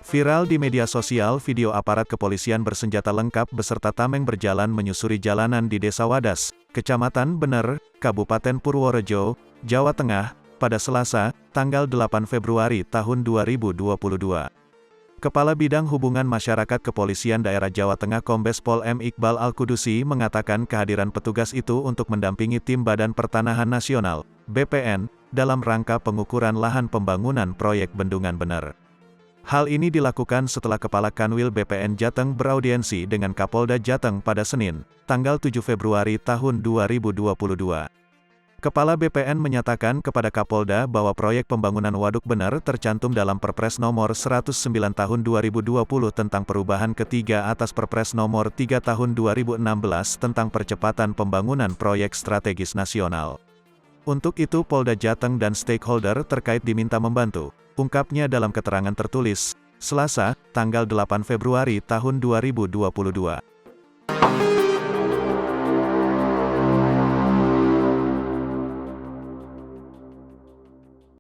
Viral di media sosial video aparat kepolisian bersenjata lengkap beserta tameng berjalan menyusuri jalanan di Desa Wadas, Kecamatan Bener, Kabupaten Purworejo, Jawa Tengah, pada Selasa, tanggal 8 Februari tahun 2022. Kepala Bidang Hubungan Masyarakat Kepolisian Daerah Jawa Tengah Kombes Pol M. Iqbal Al-Kudusi mengatakan kehadiran petugas itu untuk mendampingi tim Badan Pertanahan Nasional, BPN, dalam rangka pengukuran lahan pembangunan proyek Bendungan Bener. Hal ini dilakukan setelah Kepala Kanwil BPN Jateng beraudiensi dengan Kapolda Jateng pada Senin, tanggal 7 Februari tahun 2022. Kepala BPN menyatakan kepada Kapolda bahwa proyek pembangunan Waduk Bener tercantum dalam Perpres Nomor 109 Tahun 2020 tentang perubahan ketiga atas Perpres Nomor 3 Tahun 2016 tentang percepatan pembangunan proyek strategis nasional. Untuk itu Polda Jateng dan stakeholder terkait diminta membantu, ungkapnya dalam keterangan tertulis, Selasa, tanggal 8 Februari tahun 2022.